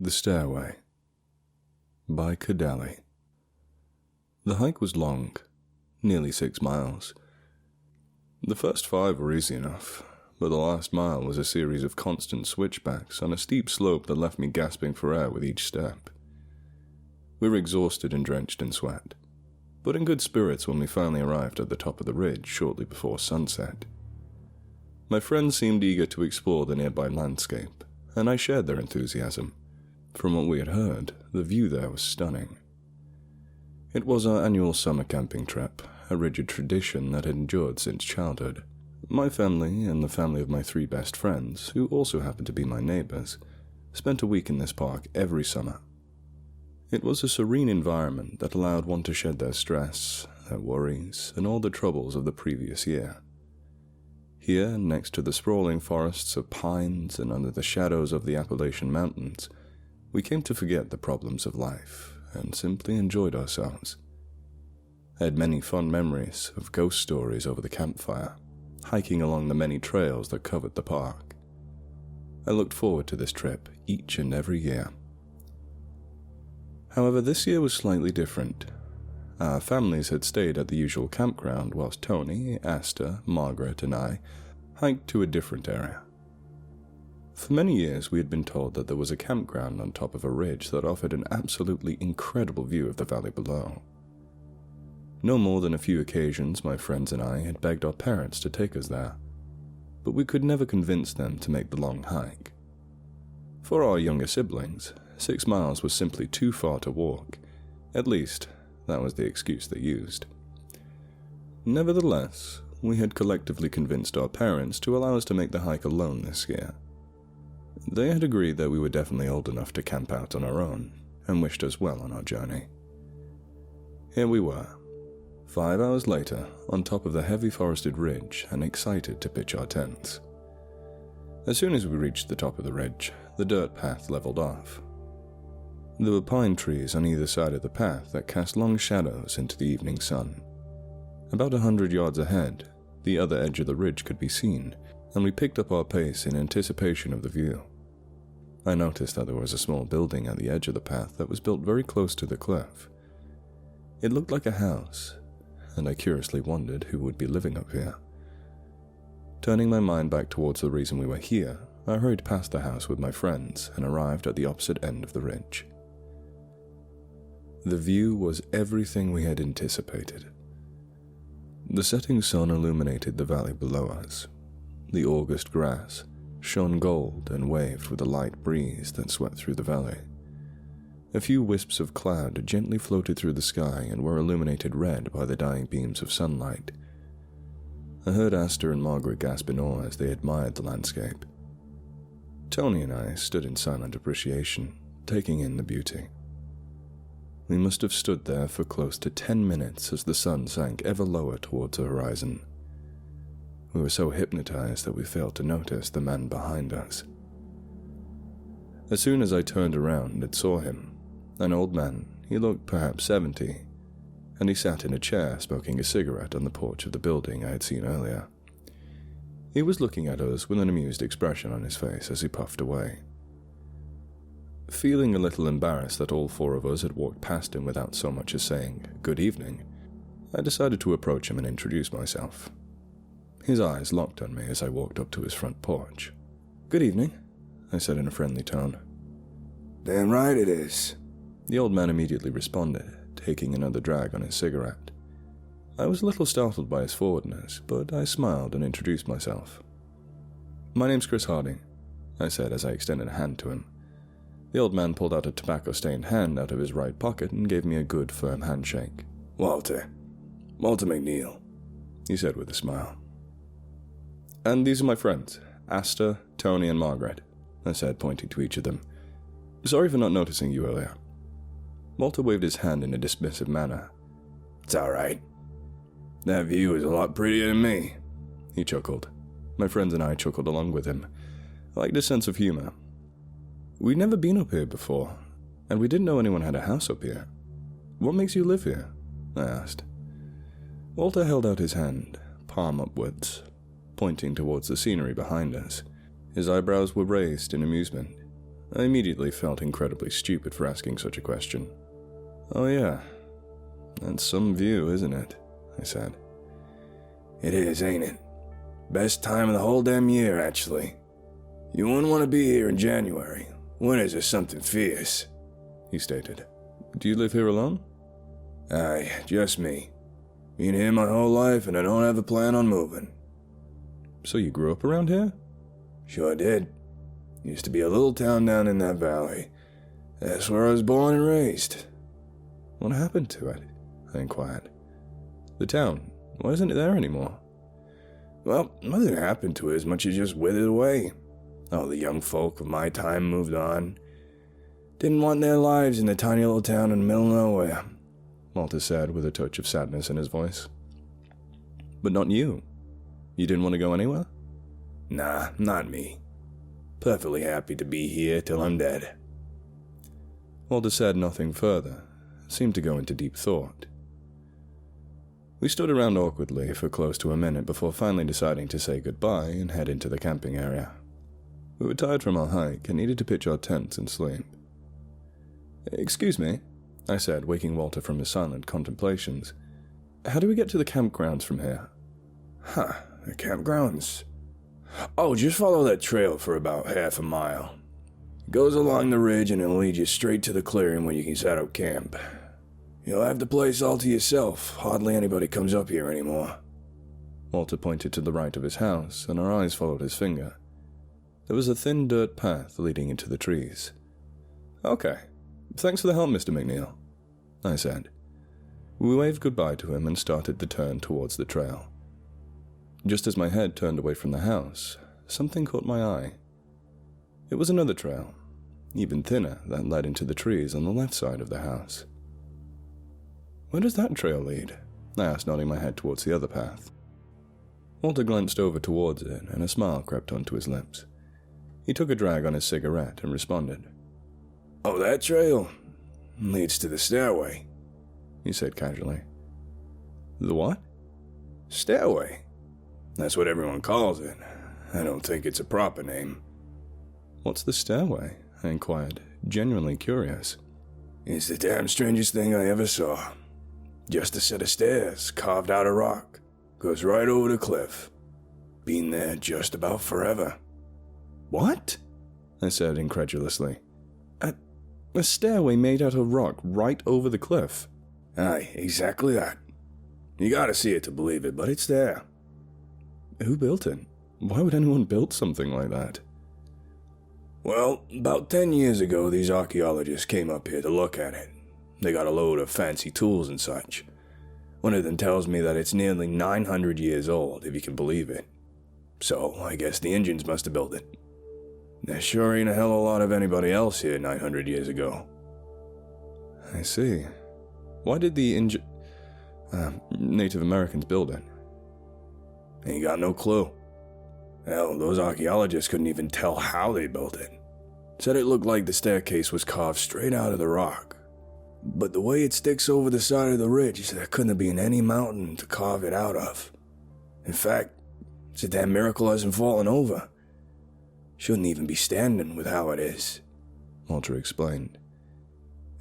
The Stairway by Cadali. The hike was long, nearly 6 miles. The first 5 were easy enough, but the last mile was a series of constant switchbacks on a steep slope that left me gasping for air with each step. We were exhausted and drenched in sweat, but in good spirits when we finally arrived at the top of the ridge shortly before sunset. My friends seemed eager to explore the nearby landscape, and I shared their enthusiasm. From what we had heard, the view there was stunning. It was our annual summer camping trip, a rigid tradition that had endured since childhood. My family and the family of my 3 best friends, who also happened to be my neighbors, spent a week in this park every summer. It was a serene environment that allowed one to shed their stress, their worries, and all the troubles of the previous year. Here, next to the sprawling forests of pines and under the shadows of the Appalachian Mountains, we came to forget the problems of life and simply enjoyed ourselves. I had many fond memories of ghost stories over the campfire, hiking along the many trails that covered the park. I looked forward to this trip each and every year. However, this year was slightly different. Our families had stayed at the usual campground whilst Tony, Asta, Margaret, and I hiked to a different area. For many years we had been told that there was a campground on top of a ridge that offered an absolutely incredible view of the valley below. No more than a few occasions my friends and I had begged our parents to take us there, but we could never convince them to make the long hike. For our younger siblings, 6 miles was simply too far to walk. At least, that was the excuse they used. Nevertheless, we had collectively convinced our parents to allow us to make the hike alone this year. They had agreed that we were definitely old enough to camp out on our own, and wished us well on our journey. Here we were, 5 hours later, on top of the heavy forested ridge and excited to pitch our tents. As soon as we reached the top of the ridge, the dirt path leveled off. There were pine trees on either side of the path that cast long shadows into the evening sun. About 100 yards ahead, the other edge of the ridge could be seen, and we picked up our pace in anticipation of the view. I noticed that there was a small building at the edge of the path that was built very close to the cliff. It looked like a house, and I curiously wondered who would be living up here. Turning my mind back towards the reason we were here, I hurried past the house with my friends and arrived at the opposite end of the ridge. The view was everything we had anticipated. The setting sun illuminated the valley below us. The August grass shone gold and waved with a light breeze that swept through the valley. A few wisps of cloud gently floated through the sky and were illuminated red by the dying beams of sunlight. I heard Asta and Margaret gasp in awe as they admired the landscape. Tony and I stood in silent appreciation, taking in the beauty. We must have stood there for close to 10 minutes as the sun sank ever lower towards the horizon. We were so hypnotized that we failed to notice the man behind us. As soon as I turned around and saw him, an old man, he looked perhaps 70, and he sat in a chair smoking a cigarette on the porch of the building I had seen earlier. He was looking at us with an amused expression on his face as he puffed away. Feeling a little embarrassed that all 4 of us had walked past him without so much as saying, "Good evening," I decided to approach him and introduce myself. His eyes locked on me as I walked up to his front porch. "Good evening," I said in a friendly tone. "Damn right it is," the old man immediately responded, taking another drag on his cigarette. I was a little startled by his forwardness, but I smiled and introduced myself. "My name's Chris Harding," I said as I extended a hand to him. The old man pulled out a tobacco-stained hand out of his right pocket and gave me a good, firm handshake. Walter McNeil," he said with a smile. "And these are my friends, Asta, Tony, and Margaret," I said, pointing to each of them. "Sorry for not noticing you earlier." Walter waved his hand in a dismissive manner. "It's all right. That view is a lot prettier than me," he chuckled. My friends and I chuckled along with him. I liked his sense of humor. We'd never been up here before, and we didn't know anyone had a house up here. "What makes you live here?" I asked. Walter held out his hand, palm upwards, pointing towards the scenery behind us. His eyebrows were raised in amusement. I immediately felt incredibly stupid for asking such a question. "Oh yeah, that's some view, isn't it?" I said. It is, ain't it? Best time of the whole damn year, actually. You wouldn't want to be here in January. Winters are something fierce, he stated. "Do you live here alone?" Aye, just me. Been here my whole life and I don't have a plan on moving. "So you grew up around here?" Sure did. Used to be a little town down in that valley. That's where I was born and raised. "What happened to it?" I inquired. "The town, why isn't it there anymore?" Well, nothing happened to it as much as just withered away. All the young folk of my time moved on. Didn't want their lives in the tiny little town in the middle of nowhere, Walter said with a touch of sadness in his voice. "But not you. You didn't want to go anywhere?" Nah, not me. Perfectly happy to be here till I'm dead. Walter said nothing further, seemed to go into deep thought. We stood around awkwardly for close to a minute before finally deciding to say goodbye and head into the camping area. We were tired from our hike and needed to pitch our tents and sleep. "Excuse me," I said, waking Walter from his silent contemplations. "How do we get to the campgrounds from here?" The campgrounds? Oh, just follow that trail for about half a mile. It goes along the ridge and it'll lead you straight to the clearing where you can set up camp. You'll have the place all to yourself. Hardly anybody comes up here anymore. Walter pointed to the right of his house, and our eyes followed his finger. There was a thin dirt path leading into the trees. "Okay. Thanks for the help, Mr. McNeil," I said. We waved goodbye to him and started the turn towards the trail. Just as my head turned away from the house, something caught my eye. It was another trail, even thinner, that led into the trees on the left side of the house. "Where does that trail lead?" I asked, nodding my head towards the other path. Walter glanced over towards it, and a smile crept onto his lips. He took a drag on his cigarette and responded. "Oh, that trail leads to the stairway," he said casually. "The what?" "Stairway. That's what everyone calls it. I don't think it's a proper name." "What's the stairway?" I inquired, genuinely curious. "It's the damn strangest thing I ever saw. Just a set of stairs carved out of rock. Goes right over the cliff. Been there just about forever." "What?" I said incredulously. A stairway made out of rock right over the cliff?" "Aye, exactly that. You gotta see it to believe it, but it's there." "Who built it? Why would anyone build something like that?" "Well, about 10 years ago, these archaeologists came up here to look at it. They got a load of fancy tools and such. One of them tells me that it's nearly 900 years old, if you can believe it. So, I guess the Indians must have built it. There sure ain't a hell of a lot of anybody else here 900 years ago." "I see. Why did the Native Americans build it?" "Ain't got no clue. Hell, those archaeologists couldn't even tell how they built it. Said it looked like the staircase was carved straight out of the rock. But the way it sticks over the side of the ridge, there couldn't have been any mountain to carve it out of. In fact, it's a damn miracle it hasn't fallen over. Shouldn't even be standing with how it is," Walter explained.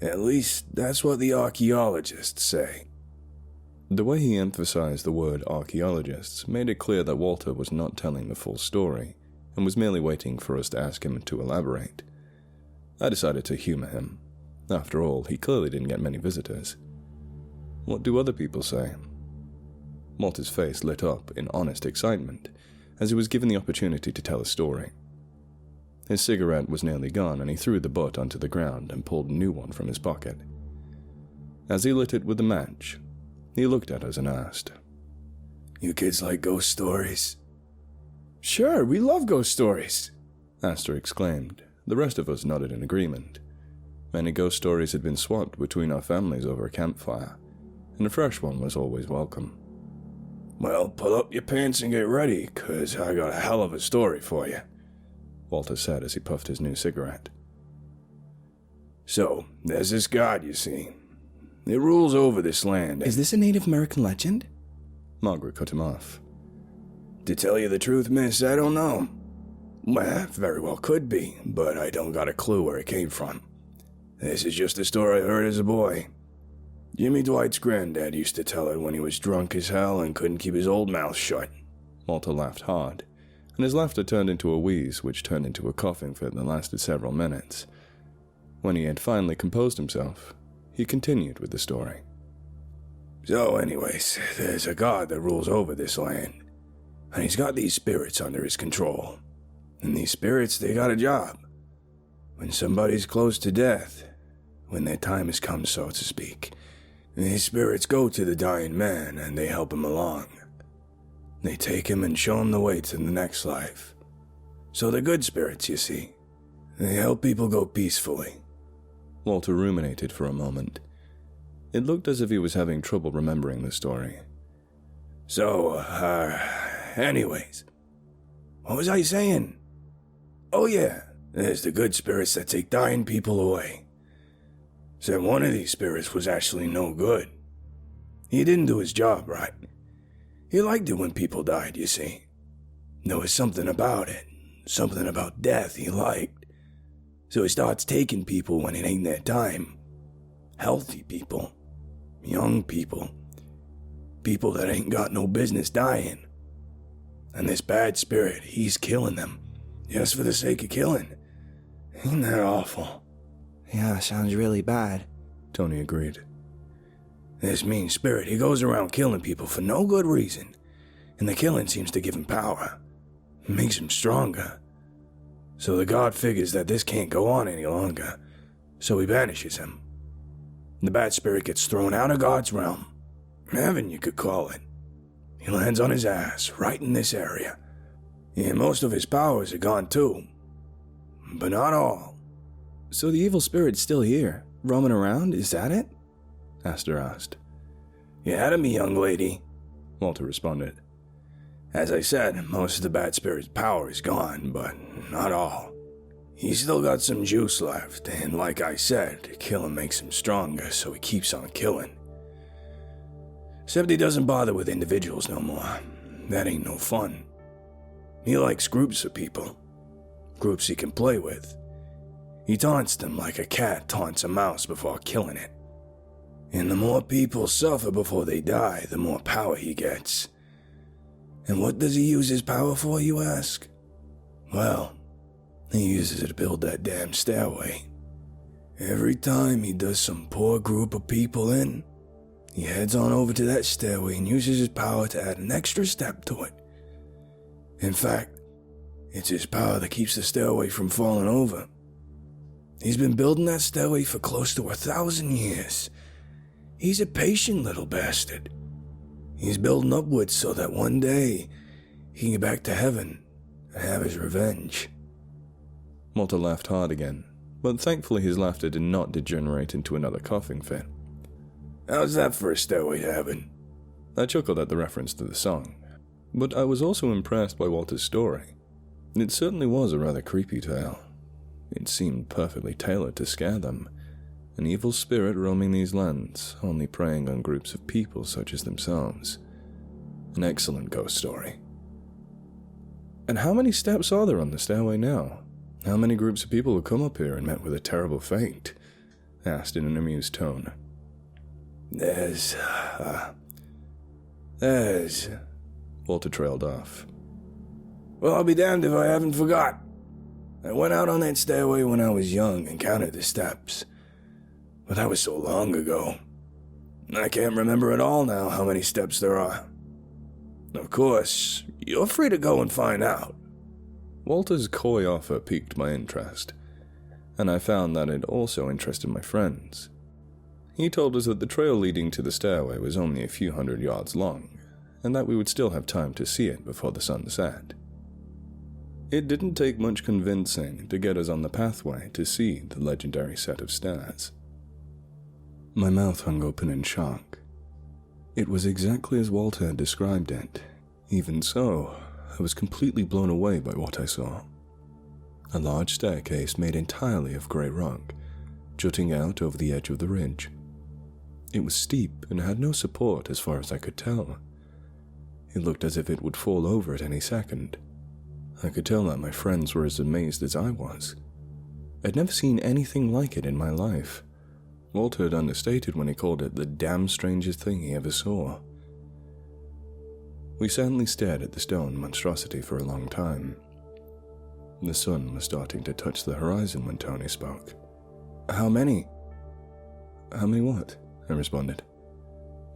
"At least, that's what the archaeologists say." The way he emphasized the word archaeologists made it clear that Walter was not telling the full story, and was merely waiting for us to ask him to elaborate. I decided to humor him. After all, he clearly didn't get many visitors. "What do other people say?" Walter's face lit up in honest excitement, as he was given the opportunity to tell a story. His cigarette was nearly gone, and he threw the butt onto the ground and pulled a new one from his pocket. As he lit it with the match, he looked at us and asked, "You kids like ghost stories?" "Sure, we love ghost stories," Astor exclaimed. The rest of us nodded in agreement. Many ghost stories had been swapped between our families over a campfire, and a fresh one was always welcome. "Well, pull up your pants and get ready, 'cause I got a hell of a story for you," Walter said as he puffed his new cigarette. "So, there's this god, you see. It rules over this land." "Is this a Native American legend?" Margaret cut him off. "To tell you the truth, miss, I don't know. Well, very well could be, but I don't got a clue where it came from. This is just a story I heard as a boy. Jimmy Dwight's granddad used to tell it when he was drunk as hell and couldn't keep his old mouth shut. Walter laughed hard, and his laughter turned into a wheeze, which turned into a coughing fit that lasted several minutes. When he had finally composed himself, he continued with the story. So anyways, there's a god that rules over this land, and he's got these spirits under his control. And these spirits, they got a job. When somebody's close to death, when their time has come, so to speak, these spirits go to the dying man and they help him along. They take him and show him the way to the next life. So they're good spirits, you see. They help people go peacefully. Walter ruminated for a moment. It looked as if he was having trouble remembering the story. So, anyways, what was I saying? Oh yeah, there's the good spirits that take dying people away. Said one of these spirits was actually no good. He didn't do his job right. He liked it when people died, you see. There was something about it, something about death he liked. So he starts taking people when it ain't their time. Healthy people, young people, people that ain't got no business dying. And this bad spirit, he's killing them, just for the sake of killing. Ain't that awful? Yeah, sounds really bad, Tony agreed. This mean spirit, he goes around killing people for no good reason, and the killing seems to give him power. It makes him stronger. So the god figures that this can't go on any longer, so he banishes him. The bad spirit gets thrown out of God's realm. Heaven, you could call it. He lands on his ass, right in this area. And most of his powers are gone too. But not all. So the evil spirit's still here, roaming around, is that it? Aster asked. You had me, young lady, Walter responded. As I said, most of the bad spirit's power is gone, but not all. He's still got some juice left, and like I said, killing makes him stronger, so he keeps on killing. Except he doesn't bother with individuals no more. That ain't no fun. He likes groups of people. Groups he can play with. He taunts them like a cat taunts a mouse before killing it. And the more people suffer before they die, the more power he gets. And what does he use his power for, you ask? Well, he uses it to build that damn stairway. Every time he does some poor group of people in, he heads on over to that stairway and uses his power to add an extra step to it. In fact, it's his power that keeps the stairway from falling over. He's been building that stairway for close to 1,000 years. He's a patient little bastard. He's building upwards so that one day he can get back to heaven and have his revenge. Walter laughed hard again, but thankfully his laughter did not degenerate into another coughing fit. How's that for a stairway to heaven? I chuckled at the reference to the song, but I was also impressed by Walter's story. It certainly was a rather creepy tale. It seemed perfectly tailored to scare them. An evil spirit roaming these lands, only preying on groups of people such as themselves. An excellent ghost story. And how many steps are there on the stairway now? How many groups of people have come up here and met with a terrible fate? I asked in an amused tone. There's... Walter trailed off. Well, I'll be damned if I haven't forgot. I went out on that stairway when I was young and counted the steps. But that was so long ago. I can't remember at all now how many steps there are. Of course, you're free to go and find out. Walter's coy offer piqued my interest, and I found that it also interested my friends. He told us that the trail leading to the stairway was only a few hundred yards long, and that we would still have time to see it before the sun set. It didn't take much convincing to get us on the pathway to see the legendary set of stairs. My mouth hung open in shock. It was exactly as Walter had described it. Even so, I was completely blown away by what I saw. A large staircase made entirely of grey rock, jutting out over the edge of the ridge. It was steep and had no support as far as I could tell. It looked as if it would fall over at any second. I could tell that my friends were as amazed as I was. I'd never seen anything like it in my life. Walter had understated when he called it the damn strangest thing he ever saw. We silently stared at the stone monstrosity for a long time. The sun was starting to touch the horizon when Tony spoke. How many? How many what? I responded.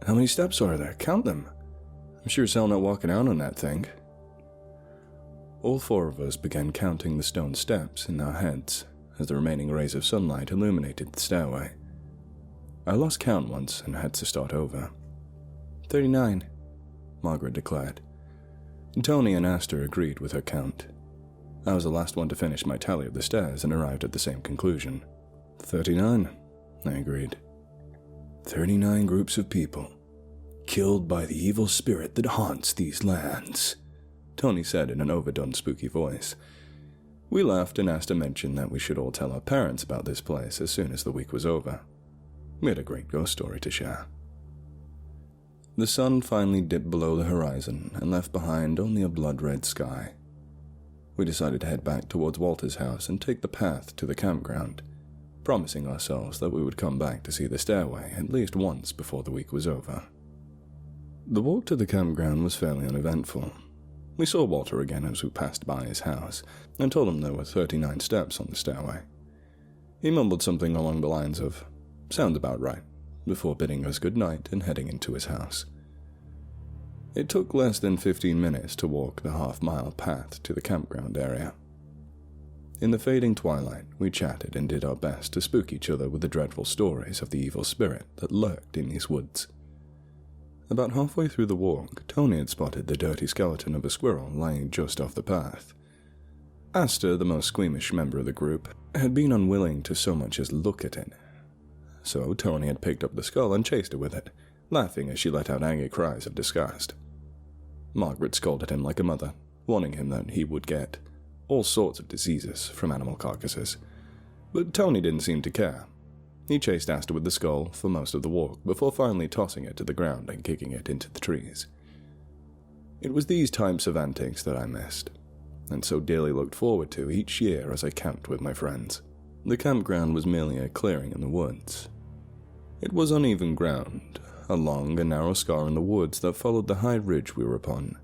How many steps are there? Count them. I'm sure as hell not walking out on that thing. All four of us began counting the stone steps in our heads as the remaining rays of sunlight illuminated the stairway. I lost count once and had to start over. 39, Margaret declared. Tony and Asta agreed with her count. I was the last one to finish my tally of the stairs and arrived at the same conclusion. 39, I agreed. 39 groups of people, killed by the evil spirit that haunts these lands, Tony said in an overdone spooky voice. We laughed and Asta mentioned that we should all tell our parents about this place as soon as the week was over. We had a great ghost story to share. The sun finally dipped below the horizon and left behind only a blood-red sky. We decided to head back towards Walter's house and take the path to the campground, promising ourselves that we would come back to see the stairway at least once before the week was over. The walk to the campground was fairly uneventful. We saw Walter again as we passed by his house and told him there were 39 steps on the stairway. He mumbled something along the lines of, "Sounds about right," before bidding us good night and heading into his house. It took less than 15 minutes to walk the half-mile path to the campground area. In the fading twilight, we chatted and did our best to spook each other with the dreadful stories of the evil spirit that lurked in these woods. About halfway through the walk, Tony had spotted the dirty skeleton of a squirrel lying just off the path. Asta, the most squeamish member of the group, had been unwilling to so much as look at it. So Tony had picked up the skull and chased her with it, laughing as she let out angry cries of disgust. Margaret scolded him like a mother, warning him that he would get all sorts of diseases from animal carcasses. But Tony didn't seem to care. He chased Asta with the skull for most of the walk before finally tossing it to the ground and kicking it into the trees. It was these types of antics that I missed, and so dearly looked forward to each year as I camped with my friends. The campground was merely a clearing in the woods. It was uneven ground, a long and narrow scar in the woods that followed the high ridge we were upon.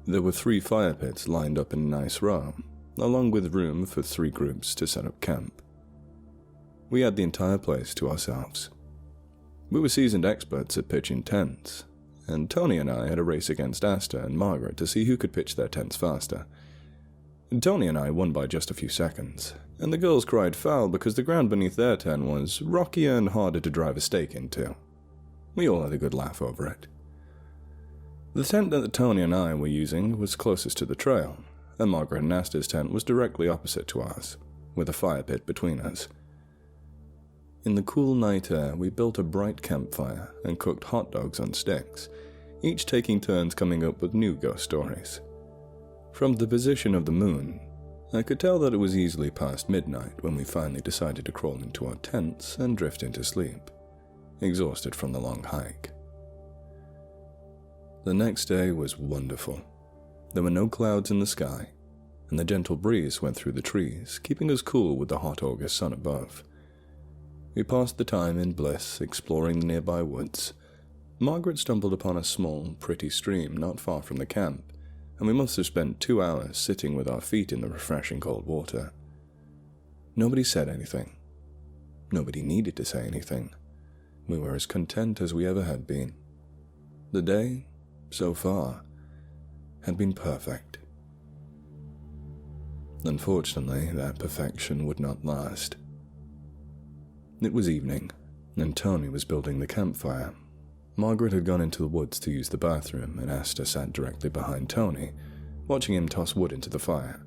There were 3 fire pits lined up in a nice row, along with room for 3 groups to set up camp. We had the entire place to ourselves. We were seasoned experts at pitching tents, and Tony and I had a race against Asta and Margaret to see who could pitch their tents faster. Tony and I won by just a few seconds, and the girls cried foul because the ground beneath their tent was rockier and harder to drive a stake into. We all had a good laugh over it. The tent that Tony and I were using was closest to the trail, and Margaret and Asta's tent was directly opposite to ours, with a fire pit between us. In the cool night air, we built a bright campfire and cooked hot dogs on sticks, each taking turns coming up with new ghost stories. From the position of the moon, I could tell that it was easily past midnight when we finally decided to crawl into our tents and drift into sleep, exhausted from the long hike. The next day was wonderful. There were no clouds in the sky, and the gentle breeze went through the trees, keeping us cool with the hot August sun above. We passed the time in bliss, exploring the nearby woods. Margaret stumbled upon a small, pretty stream not far from the camp, and we must have spent 2 hours sitting with our feet in the refreshing cold water. Nobody said anything. Nobody needed to say anything. We were as content as we ever had been. The day, so far, had been perfect. Unfortunately, that perfection would not last. It was evening, and Tony was building the campfire. Margaret had gone into the woods to use the bathroom, and Asta sat directly behind Tony, watching him toss wood into the fire.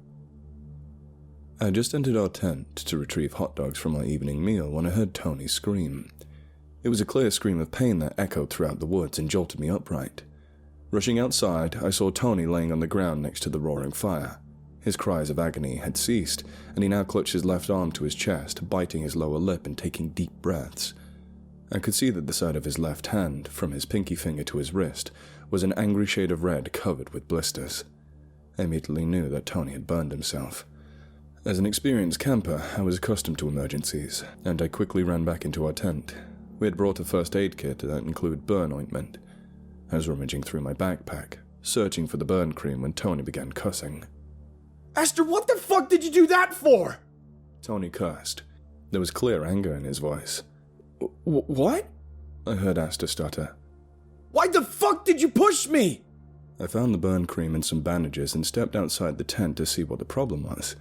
I had just entered our tent to retrieve hot dogs from our evening meal when I heard Tony scream. It was a clear scream of pain that echoed throughout the woods and jolted me upright. Rushing outside, I saw Tony laying on the ground next to the roaring fire. His cries of agony had ceased, and he now clutched his left arm to his chest, biting his lower lip and taking deep breaths. I could see that the side of his left hand, from his pinky finger to his wrist, was an angry shade of red covered with blisters. I immediately knew that Tony had burned himself. As an experienced camper, I was accustomed to emergencies, and I quickly ran back into our tent. We had brought a first aid kit that included burn ointment. I was rummaging through my backpack, searching for the burn cream when Tony began cussing. Esther, what the fuck did you do that for? Tony cursed. There was clear anger in his voice. What? I heard Asta stutter. Why the fuck did you push me? I found the burn cream and some bandages and stepped outside the tent to see what the problem was.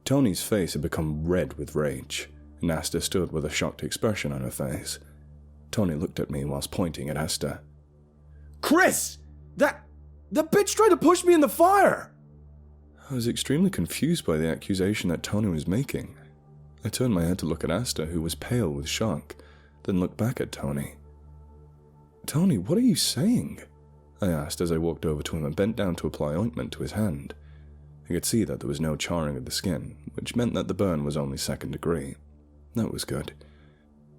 Tony's face had become red with rage, and Asta stood with a shocked expression on her face. Tony looked at me whilst pointing at Asta. Chris! The bitch tried to push me in the fire! I was extremely confused by the accusation that Tony was making. I turned my head to look at Asta, who was pale with shock, then looked back at Tony. "Tony, what are you saying?" I asked as I walked over to him and bent down to apply ointment to his hand. I could see that there was no charring of the skin, which meant that the burn was only second degree. That was good.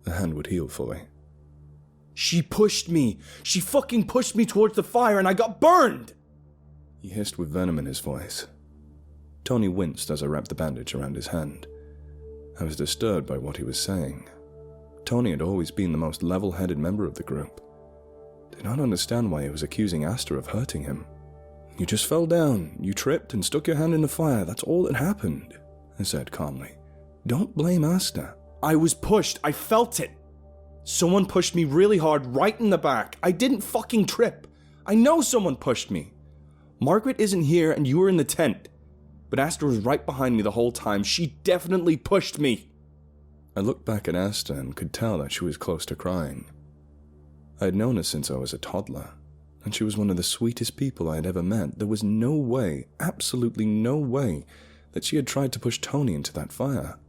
The hand would heal fully. She pushed me. She fucking pushed me towards the fire and I got burned! He hissed with venom in his voice. Tony winced as I wrapped the bandage around his hand. I was disturbed by what he was saying. Tony had always been the most level-headed member of the group. I did not understand why he was accusing Asta of hurting him. "You just fell down, you tripped and stuck your hand in the fire, that's all that happened," I said calmly. "Don't blame Asta." I was pushed, I felt it. Someone pushed me really hard right in the back. I didn't fucking trip. I know someone pushed me. Margaret isn't here and you were in the tent. But Asta was right behind me the whole time. She definitely pushed me. I looked back at Asta and could tell that she was close to crying. I had known her since I was a toddler, and she was one of the sweetest people I had ever met. There was no way, absolutely no way, that she had tried to push Tony into that fire.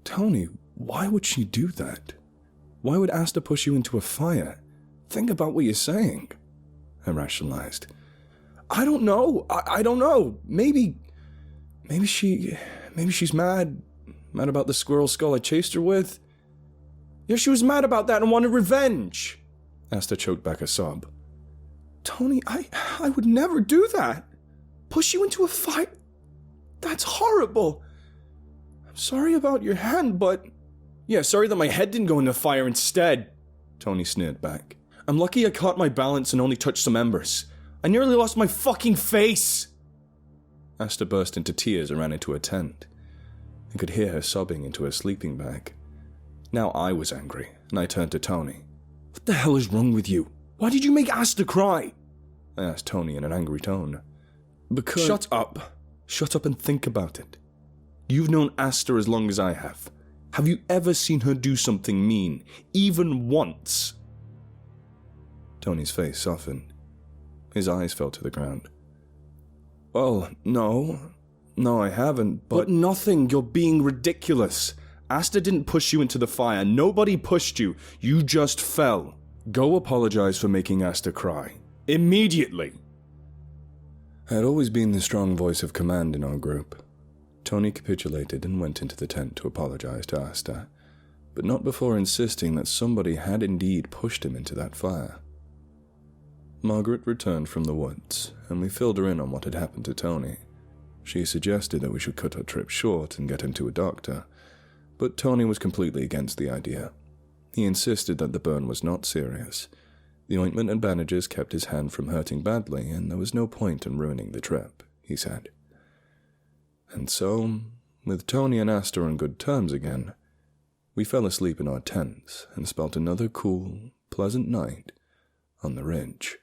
Tony, why would she do that? Why would Asta push you into a fire? Think about what you're saying, I rationalized. I don't know. I don't know. Maybe she's mad about the squirrel skull I chased her with. Yeah, she was mad about that and wanted revenge. Asta choked back a sob. Tony, I would never do that. Push you into a fight? That's horrible. I'm sorry about your hand, but... Yeah, sorry that my head didn't go in the fire instead, Tony sneered back. I'm lucky I caught my balance and only touched some embers. I nearly lost my fucking face. Asta burst into tears and ran into her tent. I could hear her sobbing into her sleeping bag. Now I was angry, and I turned to Tony. What the hell is wrong with you? Why did you make Asta cry? I asked Tony in an angry tone. Because... Shut up. Shut up and think about it. You've known Asta as long as I have. Have you ever seen her do something mean, even once? Tony's face softened. His eyes fell to the ground. Well, no, I haven't, but nothing, you're being ridiculous. Asta didn't push you into the fire, nobody pushed you, you just fell. Go apologize for making Asta cry. Immediately. I had always been the strong voice of command in our group. Tony capitulated and went into the tent to apologize to Asta, but not before insisting that somebody had indeed pushed him into that fire. Margaret returned from the woods, and we filled her in on what had happened to Tony. She suggested that we should cut our trip short and get him to a doctor, but Tony was completely against the idea. He insisted that the burn was not serious. The ointment and bandages kept his hand from hurting badly, and there was no point in ruining the trip, he said. And so, with Tony and Asta on good terms again, we fell asleep in our tents and spent another cool, pleasant night on the ridge.